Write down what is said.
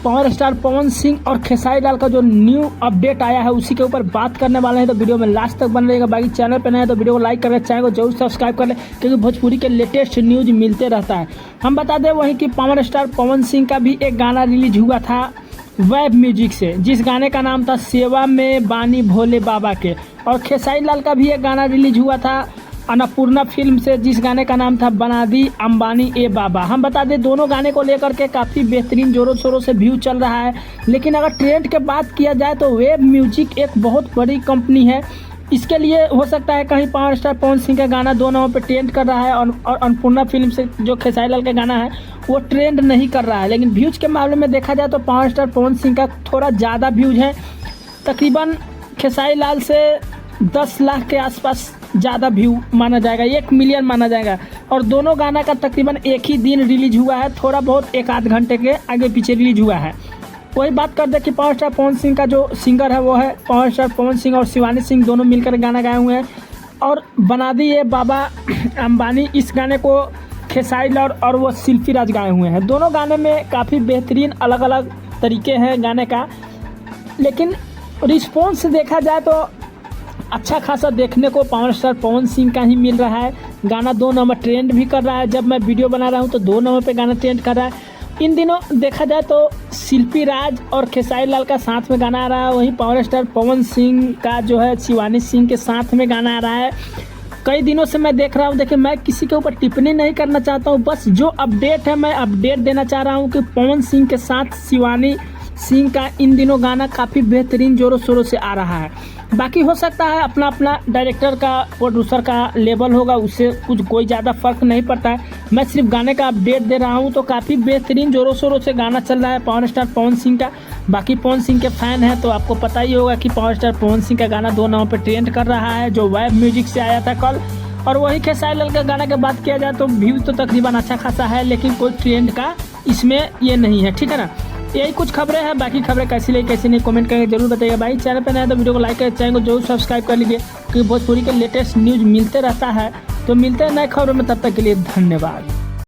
Power star Pawan Singh और खेसारी लाल का जो न्यू अपडेट आया है उसी के ऊपर बात करने वाले हैं। तो वीडियो में लास्ट तक बन रहेगा। बाकी चैनल पर नए हैं तो वीडियो को लाइक करके चैनल को जरूर सब्सक्राइब कर ले, क्योंकि भोजपुरी के लेटेस्ट न्यूज मिलते रहता है। हम बता दें वहीं कि पावर स्टार पवन सिंह का भी एक गाना रिलीज हुआ था वेब म्यूजिक से, जिस गाने का नाम था सेवा में बानी भोले बाबा के। और खेसारी लाल का भी एक गाना रिलीज हुआ था अन्नपूर्णा फिल्म से, जिस गाने का नाम था बना दी अंबानी ए बाबा। हम बता दें दोनों गाने को लेकर के काफ़ी बेहतरीन जोरों शोरों से व्यू चल रहा है। लेकिन अगर ट्रेंड के बात किया जाए तो वेब म्यूजिक एक बहुत बड़ी कंपनी है। इसके लिए हो सकता है कहीं पावर स्टार पवन सिंह का गाना दो नामों पे ट्रेंड कर रहा है और अन्नपूर्णा फिल्म से जो खेसारी लाल का गाना है वो ट्रेंड नहीं कर रहा है। लेकिन व्यूज़ के मामले में देखा जाए तो पावर स्टार पवन सिंह का थोड़ा ज़्यादा व्यूज़ है, तकरीबन खेसारी लाल से 10 लाख के आसपास ज़्यादा व्यू माना जाएगा, 1 मिलियन माना जाएगा। और दोनों गाना का तकरीबन एक ही दिन रिलीज हुआ है, थोड़ा बहुत 1-8 घंटे के आगे पीछे रिलीज हुआ है। वही बात कर दे कि पावर स्टार पवन सिंह का जो सिंगर है वो है पावर स्टार पवन सिंह और शिवानी सिंह, दोनों मिलकर गाना गाए हुए हैं। और बना दी ये बाबा अंबानी, इस गाने को खेसारी लाल और वो शिल्पी राज गाए हुए हैं। दोनों गाने में काफ़ी बेहतरीन अलग अलग तरीके हैं गाने का, लेकिन रिस्पॉन्स देखा जाए तो अच्छा खासा देखने को पावर स्टार पवन सिंह का ही मिल रहा है। गाना 2 नंबर ट्रेंड भी कर रहा है। जब मैं वीडियो बना रहा हूँ तो 2 नंबर पे गाना ट्रेंड कर रहा है। इन दिनों देखा जाए तो शिल्पी राज और खेसारी लाल का साथ में गाना आ रहा है, वहीं पावर स्टार पवन सिंह का जो है शिवानी सिंह के साथ में गाना आ रहा है। कई दिनों से मैं देख रहा हूँ। देखिए, मैं किसी के ऊपर टिप्पणी नहीं करना चाहता हूँ, बस जो अपडेट है मैं अपडेट देना चाह रहा हूँ कि पवन सिंह के साथ शिवानी सिंह का इन दिनों गाना काफ़ी बेहतरीन जोरों शोरों से आ रहा है। बाकी हो सकता है अपना अपना डायरेक्टर का प्रोड्यूसर का लेवल होगा, उससे कुछ कोई ज़्यादा फ़र्क नहीं पड़ता है। मैं सिर्फ गाने का अपडेट दे रहा हूँ। तो काफ़ी बेहतरीन जोरों शोरों से गाना चल रहा है पावर स्टार पवन सिंह का। बाकी पवन सिंह के फ़ैन हैं तो आपको पता ही होगा कि पावर स्टार पवन सिंह का गाना 2 नामों पर ट्रेंड कर रहा है, जो वेब म्यूजिक से आया था कल। और वही खेसारी लाल का गाना की बात किया जाए तो व्यू तो तकरीबन अच्छा खासा है, लेकिन कोई ट्रेंड का इसमें ये नहीं है, ठीक है ना। यही कुछ खबरें हैं। बाकी खबरें कैसी लगी कैसी नहीं कमेंट करके जरूर बताइएगा। भाई चैनल पर नया तो वीडियो को लाइक करें, चैनल को जरूर सब्सक्राइब कर लीजिए, क्योंकि भोजपुरी के लेटेस्ट न्यूज़ मिलते रहता है। तो मिलते हैं नए खबरों में, तब तक के लिए धन्यवाद।